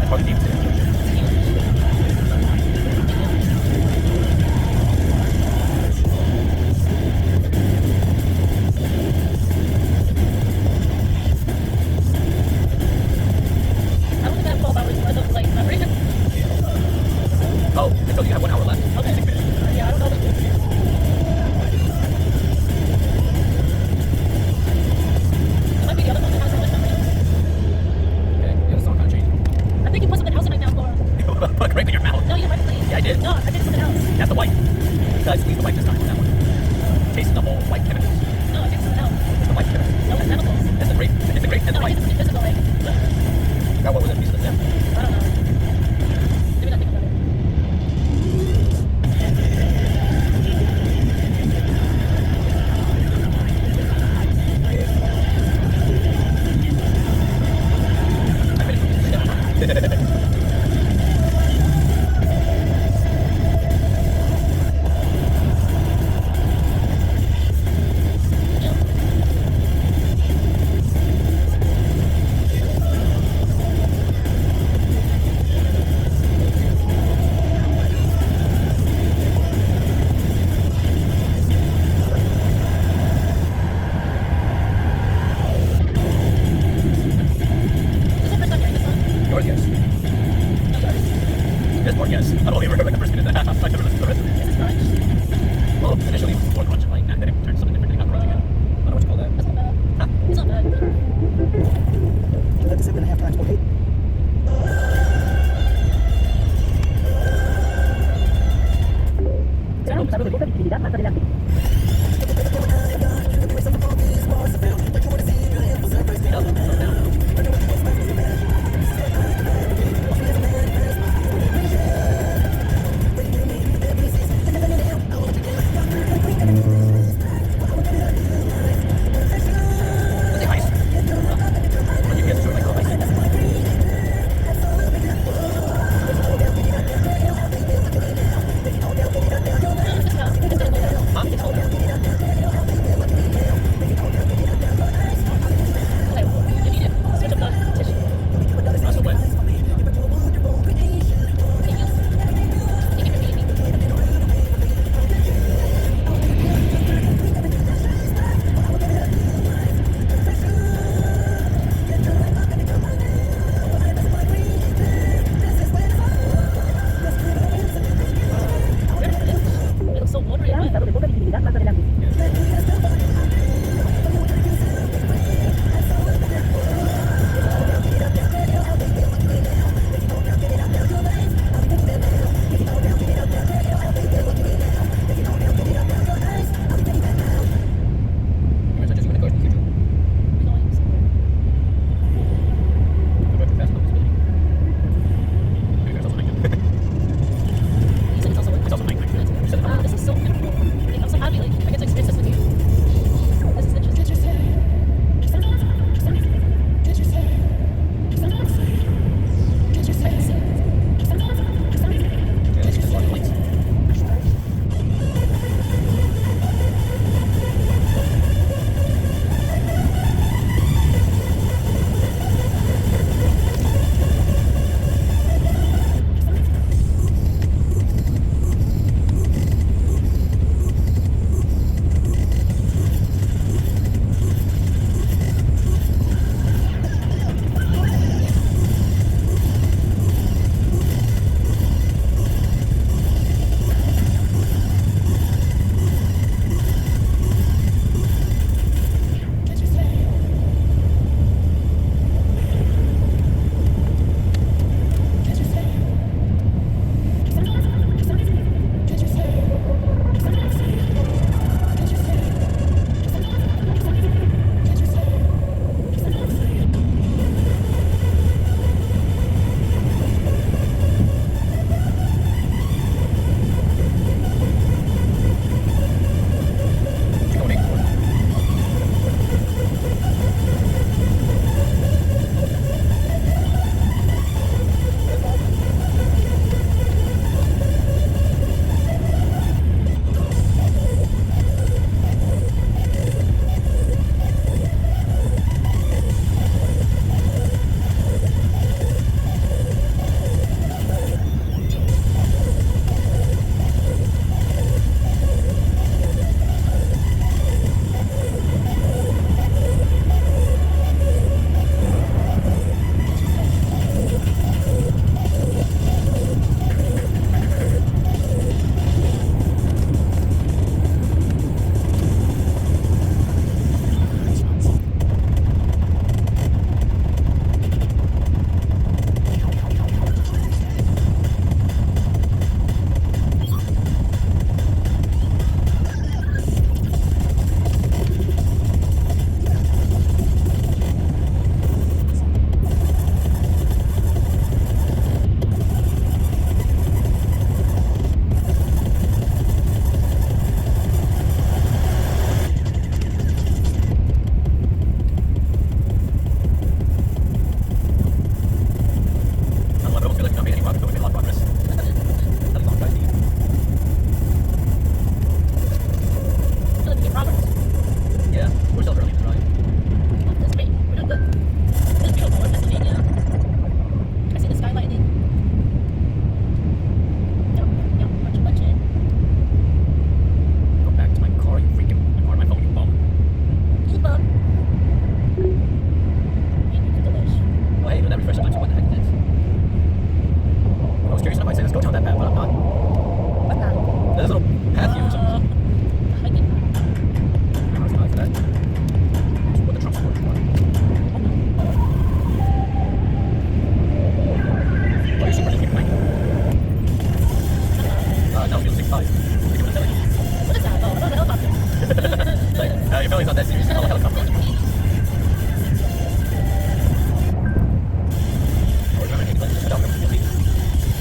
Probably deep too. I only got 12 hours worth of like memory. Oh, I told you you have 1 hour left. Okay. 6 minutes. Yeah, I don't know. It might be the other phone that has so much memory. Okay, yeah, the song kind of changed. I think you put something else in it now for. Put grape in your mouth. No, you didn't write it. Yeah, I did. No, I think it's something else. That's the white. I squeezed the white this time on that one. Taste the whole white chemicals. No, I think it's something else. It's the white chemicals. No, it's chemicals. That's the grape. It's the grape and the No, I white. think it's physical. Like, Now what was that piece of the stem? I don't know. Maybe not think about it. I finished. This is the first time hearing this song. Yours, yes. No, yours. This one, yes. I've only heard like the first minute and a half. I never listened to the rest of it. This is grunge. Well, initially it was more grunge, like, and then it turned to something different. It got grunge again. I don't know what you call that. That's not bad. Huh? It's not bad. That's 7.5 times 0.8.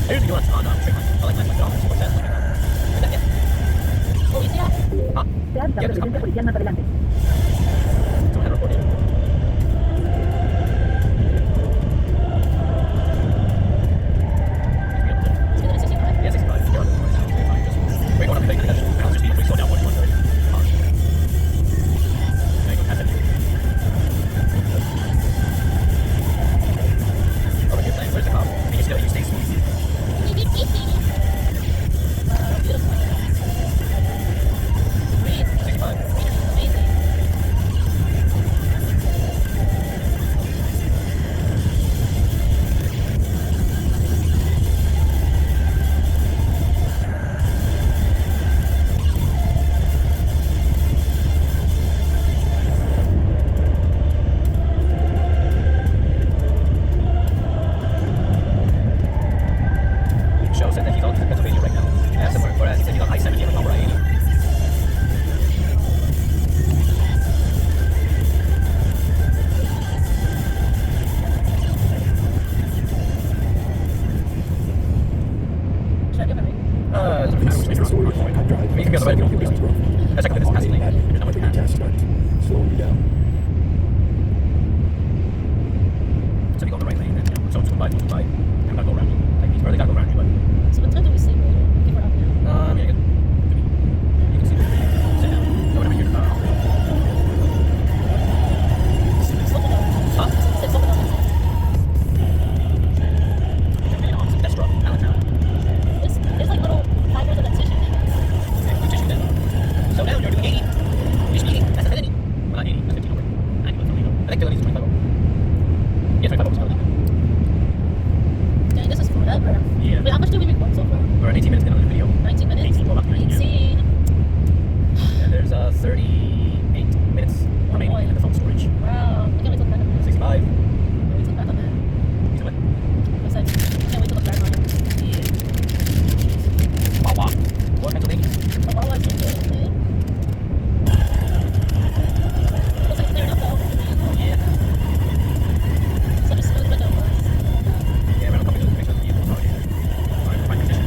I usually do on Trade Hunt. I like my $9 for that. Is that it? Oh, ¿viste ya? Huh? Dad, Yeah, just come presencia back. policial más adelante. So I had reported. Es que debe ser 65. Yeah, 65. You're on the board now. You're fine. Just wait, going up the thing. I just speed before you slow down 1 130. There you go, pass it. Over here, playing. Where's the cop? And you stay smooth. Beautiful. Breathe. 65. Amazing. Show said that he's on Pennsylvania right now. I asked him where at. He said he's on I-70 at Palmyra 80. Should I give it right? It doesn't matter which This way is the you're story on. of my drive. I mean, you can be on the right, you can be on the left. That's like this passing lane. There's not much Taking behind. task start. Slowing you down. So if you go on the right lane, then so it's by. I'm gonna go around you. Like these, or they gotta go around you, but So what time do we sleep later? If we're up now. yeah, you can see this. Sit down. Go whatever you're Slow it down. Huh? Sit slow it down. That's rough. Allentown. There's like little fibers of that tissue. Yeah, you tissue then. So now you're doing 80. You're speeding. That's a 50. Well, not 80. That's 15 over. 90 was illegal. I think Dylan needs 25 over. Yeah, 25 over is illegal. Dang, this is forever. Yeah. Wait, how much did we record so far? We're at 18 minutes into the video. 19 minutes? 18, well, about 19, yeah. 18. And there's 38 minutes remaining in the phone storage. Wow. I can't wait to look back on that. 65. Can't wait to look back on that. He's what? I said, can't wait to look back on it. Wawa. Or Pennsylvania. Oh, wow, I see it. Okay. Looks like it's clearing up though. Yeah. Such a smooth window for us. Yeah, we're gonna come into the picture of the vehicle. Alright, fine position.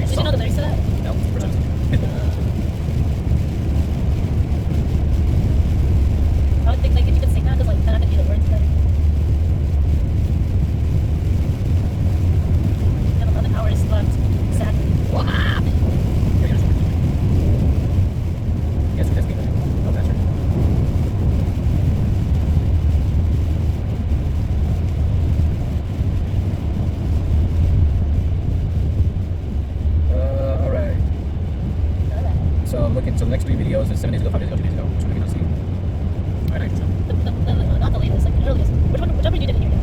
Did you know the lyrics to that? No, first time. I would think like if you could sing that, because like then I could hear the words better. You have 11 hours left. Sadly. Wow. Yes, that's me. Oh, that's right. All right. So I'm looking. So the next 3 videos is 7 days ago, 5 days ago, 2 days ago. Which one are we gonna see? All right, so. Not the latest, like the earliest. Whichever you didn't hear yet.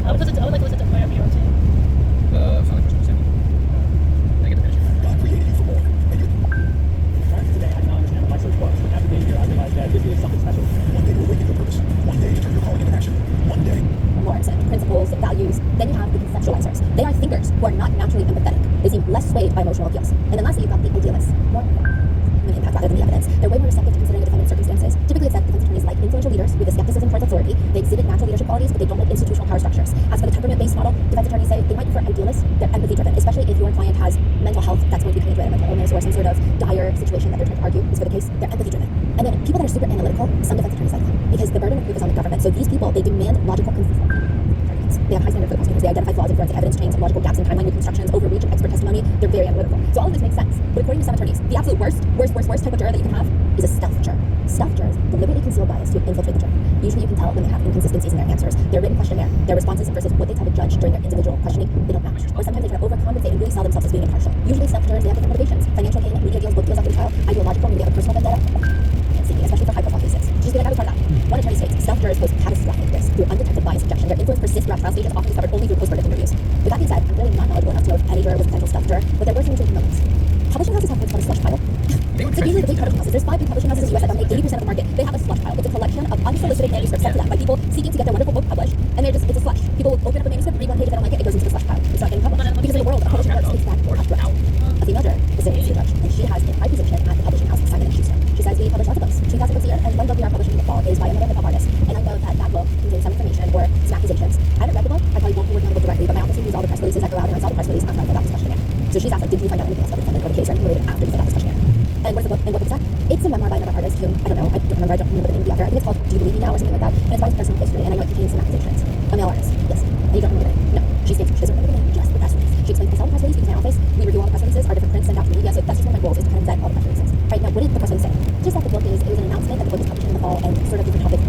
I would like to listen to wherever you're on to. Sound like question 7. I get to finish it. God created you for more. And you Prior to today, I did not understand what my search was, but after being here, I realized that this is something special. one day will awaken your purpose. One day to turn your calling into action. One day. Norms and principles, values. Then you have the conceptualizers. They are thinkers who are not naturally empathetic. They seem less swayed by emotional appeals. And then lastly, you've got the idealists. More an impact rather than the evidence. They're way more receptive to considering the defendant's circumstances. Typically, it's that defense attorneys like influential leaders with a skepticism towards authority. They exhibit natural leadership qualities, but they don't like institutional power structures. As for the temperament-based model, defense attorneys say they might prefer idealists. They're empathy-driven, especially if your client has mental health that's going to be coming to a mental illness or some sort of dire situation that they're trying to argue is for the case. They're empathy-driven. And then people that are super analytical, some defense attorneys like them because the burden of proof is on the government. So these people, they demand logical consistency. They have high standard for the prosecutors. They identify flaws in forensic evidence chains, logical gaps in timeline reconstructions, overreach of expert testimony. They're very analytical. So all of this makes sense. But according to some attorneys, the absolute worst type of juror that you can have is a stealth juror. Stealth jurors deliberately conceal bias to infiltrate the jury. Usually you can tell when they have inconsistencies in their answers. Their written questionnaire, their responses versus what they tell the judge during their individual questioning, they don't match. Or sometimes they try to overcompensate and really sell themselves as being impartial. Usually stealth jurors, they have different motivations. Financial gain, media deals, book deals after the trial, ideological, maybe they have a personal vendetta. Especially for high-profile cases. Just get out of part of that. One attorney states, stealth jurors pose catastrophic risk through undetected bias injection. Their influence persists throughout trial stages, often discovered only through post-verdict interviews. With that being said, I'm really not knowledgeable enough to know if any juror was a potential stealth juror, but there were some intriguing moments. Publishing houses have what's called a slush pile. So usually the big publishing houses, there's 5 big publishing houses in the US that dominate 80% of the market. They have a slush pile. It's a collection of unsolicited manuscripts sent to them by people seeking to get their wonderful book published. And it's a slush. People will open up a manuscript, read one page, if they don't like it, it goes into the slush pile. It's not getting published. Because in the world of publishing works, it's that cutthroat. A female juror is a Nancy Judge, and she has a high position at the publishing house, Simon & Schuster. She says we publish lots of books, 2,000 books a year, and one book we are publishing in the fall is by another hip-hop artist. And I know that that book contains some information or some accusations. I haven't read the book, I probably won't be working on the book directly, but my office reviews all the press releases that go out, and I saw the press release after I filled out this questionnaire. So she's asked, like, did you find out anything else about the defendant or the case or anything related after you filled out this questionnaire? And what's the book? And what book is that? It's a memoir by another artist who, I don't remember the name of the author. I think it's called Do You Believe Me Now or something like that. And it's by his personal history, and I know it contains some accusations. A male artist, yes. And you don't remember the name? No. She states she doesn't remember the name, just the press release. She explains I saw the press release because my office, we review all the press releases, our different prints sent out to media, so that's just one of my goals is to kind of vet all the press releases. Right, now what did the press release say? Just that the book is, it was an announcement that the book is publishing in the fall and sort of different topics.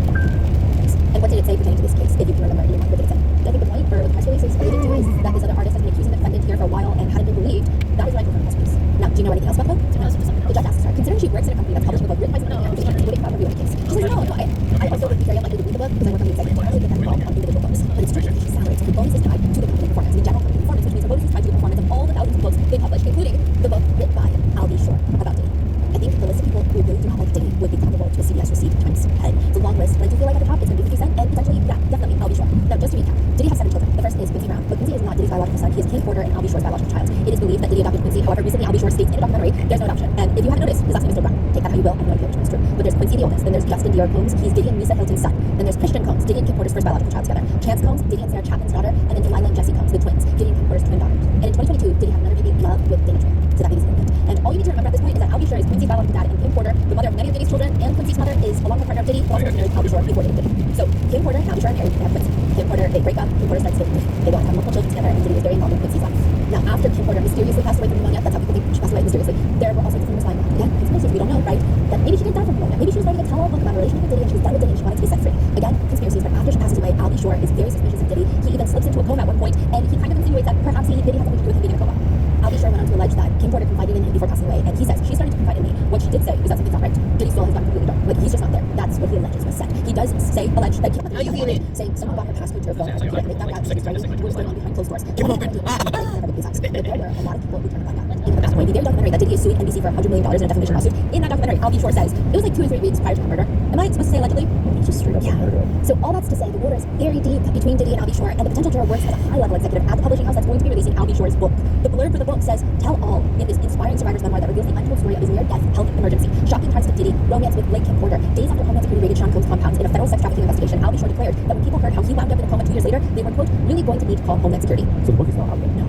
And what did it say pertaining to this case, if you can remember in your mind, what did it say? I think the point for the press release is alluding to is that this other artist has been accusing the defendant here for a while and hadn't been believed. That was right from the press release. Now, do you know anything else about the book? The judge asks her, considering she works in a company that's publishing a book written by someone else, would it review the case? She says, no, I also would be very unlikely to read the book because I work on the executive board. I would get that involved on individual books. But it's tricky. She's salaried, so her bonus is tied to the company performance. In general, company performance, which means her bonus is tied to the performance of all the thousands of books they publish, including the book written by Albie Shore about Diddy. I think the list of people who really do not like Diddy would be comparable to a CBS receipt times 10. It's a long list, but I do feel like at the top it's going to be 50 Cent and potentially, yeah, definitely Albie Shore. Now, just to recap, Diddy has 7 children. The first is Quincy Brown, but Quincy is not Diddy's biological son. He is King Porter and Albie Shore's biological child. It is believed that Diddy adopted Quincy. However, recently Albie Shore states in a documentary there's no adoption. And if you haven't noticed, his last name is Brown. Take that how you will. I have no idea which one is true. But there's Quincy the oldest. Then there's Justin Dior Combs. He's Diddy and Lisa Hilton's son. Then there's Christian Combs, Diddy and Kim Porter's first biological child together. Chance Combs, Diddy and Sarah Chapman's daughter. And then Delilah and Jesse Combs, the twins, Diddy and Kim Porter's twin daughters. And in 2022, Diddy had another baby, Love, with Dana Trey. So that baby's infant. And all you need to remember at this point is that Albie Shore is Quincy's biological dad, and Kim Porter, the mother of many of Diddy's children, and Quincy's mother is along with partner of Diddy, also married Albie Shore before Diddy. So Kim Porter and Albie Shore are married. They have Quincy. Kim Porter, they break up. Kim Porter starts dating. They go on to have multiple children together, and Diddy was very involved in Quincy's life. Now, after Kim Porter mysteriously passed away from pneumonia, that's how people think she passed away mysteriously. There were also different rumors lying around. Again, conspiracies, we don't know, right? That maybe she didn't die from pneumonia. Maybe she was writing a tell-all book about her relationship with Diddy, and she was done with Diddy, and she wanted to be sex-free. Again, conspiracies. But after she passes away, Albie Shore is very suspicious of Diddy. He even slips into a coma at one point, and he kind of insinuates that perhaps Diddy had something to do with him being in a coma. Albie Shore went on to allege that Kim Porter confided in him before passing away, and he says she started to confide in me. What she did say is that something's not right. Diddy still has gone completely dark. Like, he's just not there. That's what he alleges was said. He does allege that Kim How you feeling? saying someone got her passcode to her phone and couldn't make that out. She's writing doors going on behind closed doors. Keep it open. But there were a lot of people who turned a blind eye. In the past point, the very documentary that Diddy is suing NBC for $100 million in a defamation lawsuit. In that documentary, Albie Shore says it was like 2 or 3 weeks prior to the murder. Am I supposed to say allegedly? It's just straight up murder. So all that's to say, the water is very deep between Diddy and Albie Shore, and the potential juror works as a high-level executive at the publishing house that's going to be releasing Albie Shore's book. The blurb for the book says, "Tell all" in this inspiring survivor's memoir that reveals the untold story of his near-death health emergency, shocking ties to Diddy, romance with Blake Kim Porter. Days after Homeland Security raided Sean Combs' compounds in a federal sex trafficking investigation, Albie Shore declared that when people heard how he wound up in a coma 2 years later, they were, quote, really going to need to call Homeland Security. So the book is not out yet. No.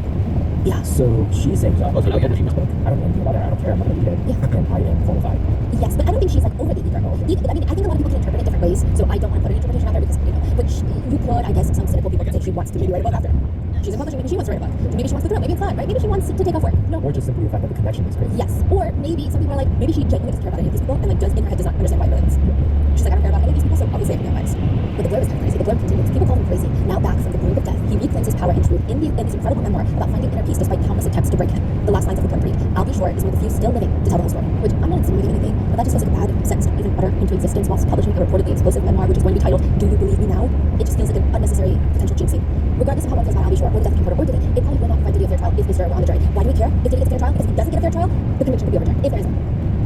Yeah. So she's saying, okay, Oh, yeah. she was book. I don't know anything about it. I don't care. I'm not going to read it. Yeah. And I am qualified. Yes, but I don't think she's like overly eager. I mean, I think a lot of people can interpret it different ways, so I don't want to put an interpretation out there because, but you could, I guess, some cynical people could say she wants to maybe write a book after. She's a publisher, maybe she wants to write a book. Maybe she wants to throw, maybe it's fun, right? Maybe she wants to take off work. No. Or just simply the fact that the connection is great. Yes, or maybe some people are like, maybe she genuinely doesn't care about any of these people and like does in her head does not understand why it is. She's like, I don't care about any of these people, so obviously I'm biased. But the blurb is kind of crazy. The blurb continues. People call him crazy. Now back from the brink of death, he reclaims his power and truth in this incredible memoir about finding inner peace despite countless attempts to break him. The last lines of the blurb read, I'll be sure is one of the few still living to tell the whole story. Which I'm not insinuating anything, but that just feels like a bad sentence to even utter into existence whilst publishing a reportedly explosive memoir which is going to be titled Do You Believe Me Now? It just feels like an unnecessary potential jinxie. Regardless of how one feels about Albie Shore or the death of King Porter or Diddy, it probably will not provide Diddy a fair trial if Mr. were on the jury. Why do we care if Diddy gets a fair trial? Because if he doesn't get a fair trial, the conviction could be overturned, if there is one.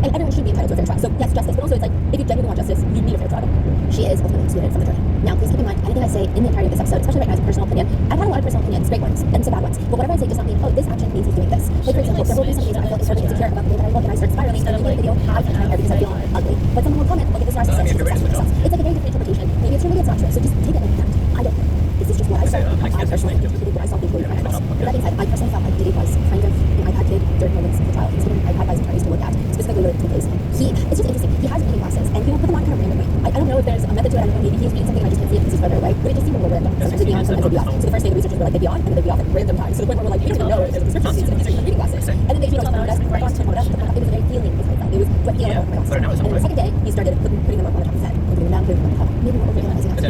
And everyone should be entitled to a fair trial. So yes, justice, but also it's like, if you genuinely want justice, you need a fair trial. She is ultimately excluded from the jury. Now, please keep in mind, anything I say in the entirety of this episode, especially right now as a personal opinion, I've had a lot of personal opinions, great ones, and some bad ones. But whatever I say does not mean, oh, this action means he's doing this. Like, for example, there will be some days when I feel incredibly insecure about the way that I look and I start spiraling, and in the video, I can time everything I feel ugly. But someone will comment, look at this narcissist, she's obsessed with herself. It's like a very different interpretation. Maybe it's true, maybe it's not true. So just take it like that. I don't know. This is just what I saw. I personally interpreted what I saw before my eyes. With that being said, I personally felt like Diddy was kind of an iPad kid during moments of the trial. He was given an iPad by his attorneys to look at, specifically related to his case. It's just interesting. He has reading glasses, and he will put them on kind of randomly. I don't know if there's a method to it. I don't know. Maybe he's reading something and I just can't see it because he's further away. But it just seemed a little random. Sometimes it'd be on, sometimes it'd be off. So the first day the researchers were like, they'd be on, and then they'd be off at random times. To the point where we're like, we don't even know if there's a prescription seats and these are reading glasses. And then they, turned it up, it was very feeling. It was what feeling over my glasses. And then the second day, he started putting them up on the top of his head, and putting them down, putting them on top. Maybe more overanalyzing it.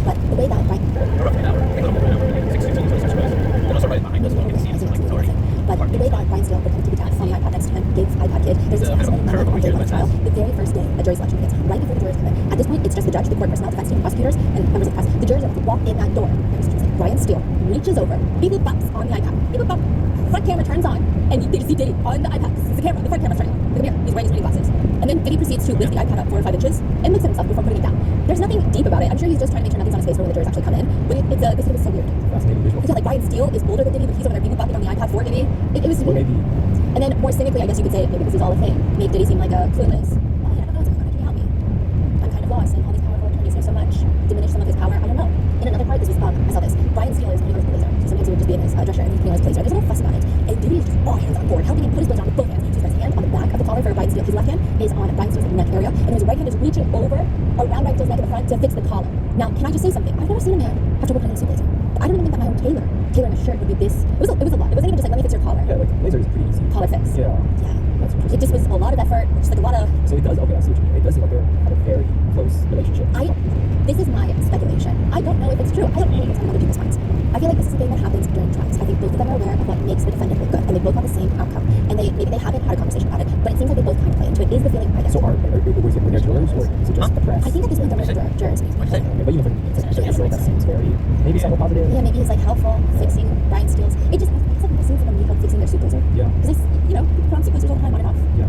But the way that, right? But the way that Brian Steele would come to the death on the iPad next to him, gave iPad kid, there's this fascinating moment on day one of the trial, the very first day a jury selection begins, right before the jurors come in. At this point, it's just the judge, the court personnel, defense team, prosecutors, and members of the press. The jurors are to walk in that door. Brian Steele reaches over, beep boop bops on the iPad. Beep boop bop. Front camera turns on, and they just see Diddy on the iPad. This is the camera. The front camera's turning on. Look at the mirror. He's wearing his reading glasses. And then Diddy proceeds to lift the iPad up 4 or 5 inches and looks at himself before putting it down. There's nothing deep about it. I'm sure he's just trying to make sure nothing's on his face for when the jurors actually come in. But this was so weird. Fascinating visual. I feel like Brian Steele is older than Diddy, but he's over there beep boop bopping on the iPad for Diddy. It was Or weird. maybe. And then more cynically, I guess you could say, maybe because he's all of fame, make Diddy seem like a clueless. Oh, yeah, I don't know what's going on. Can you help me? I'm kind of lost, and all these powerful attorneys know so much. Diminish some of his power. I don't know. In another part, this was I saw this. Brian Steele is putting on his blazer. So sometimes he would just be in his dresser and he's putting on his blazer. There's a little fuss about it. And Diddy is just all hands on board, helping him put his blazer on with both hands. He has his hand on the back of the collar for Brian Steele. His left hand is on Brian Steele's neck area, and his right hand is reaching over around Brian Steele's neck in the front to fix the collar. Now, can I just say something? I've never seen a man have trouble putting on a suit blazer. I don't even think that my own tailoring a shirt would be this. It was a lot. It wasn't even just like, let me fix your collar. Yeah, like laser is pretty easy. Collar fix. Yeah. Yeah. That's interesting. It just was a lot of effort, just like a lot of. So it does. Okay, I see what you mean. It does seem like they're have a very close relationship. This is my speculation. I don't know if it's true. I don't know what's on other people's minds. I feel like this is a thing that happens during trials. I think both of them are aware of what makes the defendant look good, and they both want the same outcome. And maybe they haven't had a conversation about it, but it seems like they both kind of play into it. Is the feeling I get? So were they jurors or is it just the press? I think at this point they're jurors. Okay, but even for the visual, that seems very maybe somewhat positive. Yeah, maybe he's like helpful fixing Brian Steele's. It just it's like the scenes of them help fixing their suit blazer. Yeah. Because they put on suit blazers all the time, on and off. Yeah.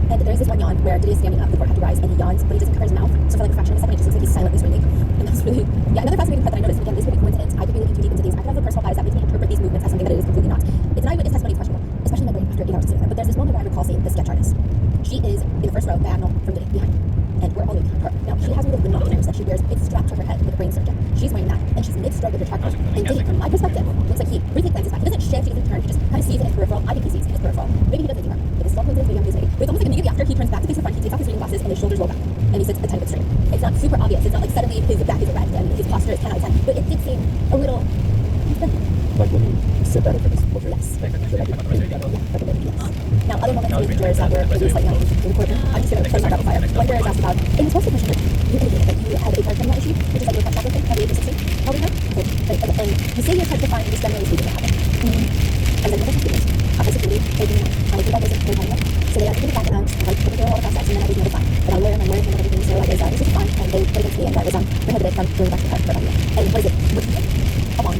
And there's this one yawn where Diddy is standing up, the court had to rise, and he yawns, but he doesn't cover his mouth. So for like a fraction of a second, it just looks like he's silently screaming. And that's really, another fascinating part that I noticed. And again, this could be coincidence. I could be looking too deep into things. I could have a personal bias that makes me interpret these movements as something that it is completely not. It's an eyewitness testimony, it's questionable, especially in my brain after 8 hours of sitting there. But there's this moment where I recall seeing the sketch artist. She is in the first row, diagonal from Diddy, behind. And we're all looking at her. Now, she has one of the binoculars that she wears. It's strapped to her head like a brain surgeon. She's wearing that, and she's mid-stroke with her tracker. And Diddy, from my perspective, looks like he briefly glances back. He doesn't shift, he doesn't turn, he just kind of sees in his peripheral. I think he sees in his peripheral. Maybe he doesn't see her. But this is all coincidence, maybe I'm hallucinating. But it's almost like immediately after he turns back to face the front, he takes off his reading glasses and his shoulders roll back. And he sits a tiny bit straight. It's not super obvious. It's not like suddenly his back is erect and his posture is 10 out of 10. But it did seem a little... Like when you sit better for this culture. Yes. So that you think better. Now, other moments with jurors that were maybe slightly on in court, I'm just going to close my rapid fire. One juror is asked about, in this most question, you indicated that you had a part-time issue, which is like your contract thing, at the age of 16. How old are you now? Okay. And you say you're trying to find this generally speaking what happened. And then the question is, after security, they do not. I think that was a very time. So they asked me to back it out, like, put it through all the process, and then everything was fine. But my lawyer handled everything, so I was, this is fine, and they put it against me, and I was prohibited from going back to court for about a year. And what is it? A bond.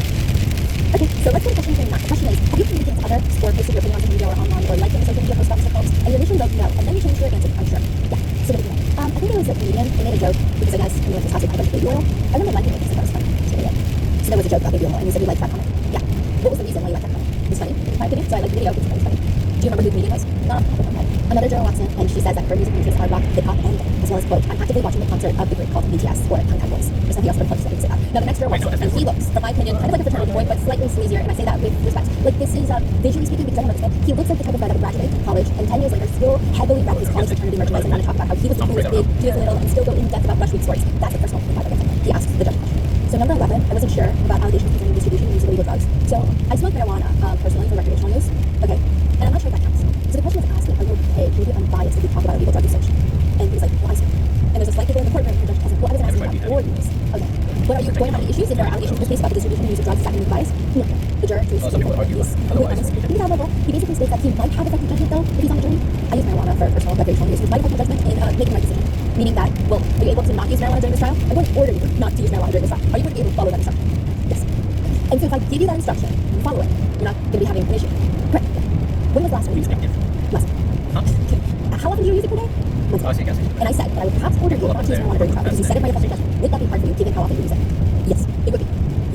Okay, so let's go to question number 9. The question is, have you communicated to others or posted your opinion on social media or online or liked on social media posts about Mr. Combs? And your initial vote no, and then you changed your answer to unsure. Yeah, so what do you know? I think there was a comedian who made a joke because I guess he went to his house with a bunch of baby oil. I remember liking it because that was funny. It's really good. So there was a joke about baby oil, and he said he liked that comment. Yeah. What was the reason why you liked that comment? It was funny, in my opinion, so I liked the video because it was funny. Do you remember who the comedian was? No. Okay. Another juror walks in and she says that her music features hard rock, hip hop, and as well as, quote, I'm actively watching a concert of the group called BTS or Hankan Boys. There's something else, but I'll just say that. Now the next juror walks in and he looks, from my opinion, kind of like a fraternity boy, but slightly sleazier, and I say that with respect. Like this is visually speaking, because I don't understand. He looks like the type of guy that would graduate from college and 10 years later still heavily wrap his college fraternity merchandise and talk about how he was the coolest big, he was little, and still go in depth about Rush Week stories. That's a personal thing. He asks the judge a question. So number 11, I wasn't sure about allegations concerning distribution and use of illegal drugs. So I smoke marijuana personally for recreational use. Okay, and I'm not sure if that counts. So the question was asking, are you okay? Can you be unbiased if you talk about illegal drug usage? And he was like, well, I smoke. And there's a slight giggle in the courtroom. And the judge asking, well, I wasn't asking about your use. Okay, but are you going to have any issues if there are allegations in this case about the distribution and use of drugs attacking bias? No. The juror treats some people would argue otherwise. He basically states that he might have effective judgment though if he's on the jury. I use marijuana for personal recreational use, which might affect my judgment in making my decision. Meaning that, well, are you able to not use marijuana during this trial? I'm going to order you not to use marijuana during this trial. Are you going to be able to follow that instruction? Yes. And so if I give you that instruction, you follow it, you're not going to be having an issue. Correct. When was the last time you used it? Last time. Huh? Okay. How often do you use it per day? Once a Oh, I see, day. gas station. And I said that I would perhaps order you not to use marijuana during the trial because you said it by effective judgment. Would that be hard for you given how often you use it? Yes, it would be.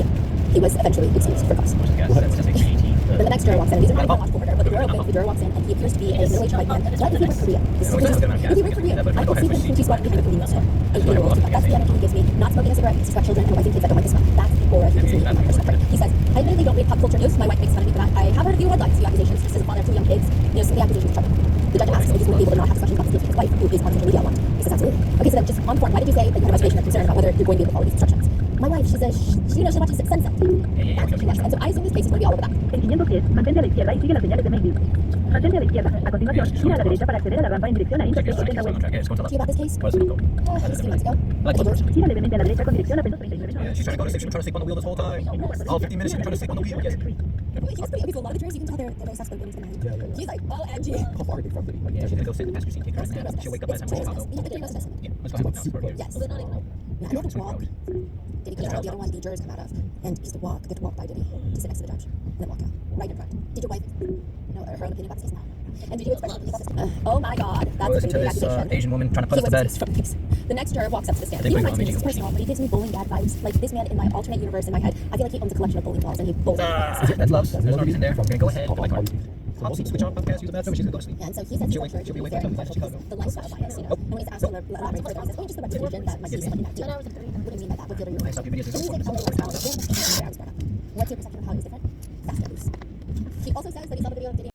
Yeah. He was eventually excused for cause. Gas, that's just like 18. Then the next juror walks in, and these are not even watchful order, but the door opens, the juror walks in, and he appears to be a middle-aged white man. What if he were Korean? If he were Korean, I could see him since he's walking behind a convenience store. And he will that's the energy he gives me. Not smoking a cigarette, because he's got children and a wife and kids that don't like to smoke. That's the aura he gives me in my personal friend. He says, I admittedly don't read pop culture news. My wife makes fun of me for that. I have heard a few headlines, a few accusations, just as a father of 2 young kids. You know, some of the accusations of trouble. The judge asks if he's going to be able to not have discussions about this with his wife, who is on social media a lot. He says, absolutely. Okay, so then just on form, why did you say that you had a reservation or concern about whether you're going to be able to follow these instructions? My wife, she says, she watches Sunset. That's what she watches. And so I assume this case is going to be all over that. El 510, mantente a la izquierda y sigue las señales de Mayville. Mantente a la izquierda. A continuación, gira a la derecha para acceder a la rampa en dirección a Interstate 80 West. Yeah, it's going to Do you about this case? What is it called? Just a few months ago. Like Okay, what? Gira levemente a la derecha con dirección a Pentos 39 Yeah, she's trying to go to sleep. She's been trying to sleep on the wheel this whole time. All 15 minutes she's been trying to sleep on the wheel. Yes. He's pretty, okay, so a lot of the jurors, you can tell they're very suspect when he's married. He's like, oh, Angie. How far are they from the Yeah, she's gonna go sit in the passenger seat, take her a nap. She'll wake up by the time we're in Chicago. Yeah, the jury knows this. Yeah, let's go have a nap. Yes. Yeah, and they have to walk. Diddy could tell the other one the jurors come out of. And he used to walk, get to walk by Diddy to sit next to the judge. And then walk out. Right in front. Did your wife know her own opinion about this case? No. And did you express your opinion about this? Oh my god. That's Go a listen to pretty big this accusation. Asian woman trying to put us to bed. The next juror walks up to the stand. They He bring reminds me, on this is Asian personal, but he gives me bowling dad vibes. Like this man in my alternate universe in my head, I feel like he owns a collection of bowling balls and he bowls. That's love. There's no reason there. Go ahead. Go back home. I'll switch on podcast, use the bathroom, and she's gonna go to sleep. Yeah, and so he says She'll he's wake- she'll be awake very by the time impartial. Chicago. The lifestyle bias, you know. And when he's asked to elaborate further, he says, oh, just the representation that might be something that deal. What do you mean by that? What field are you in? I saw your videos. And he's like, oh, it's not. I was brought up. What's your perception of how it was different? Fast and loose. He also says that he saw the video of Diddy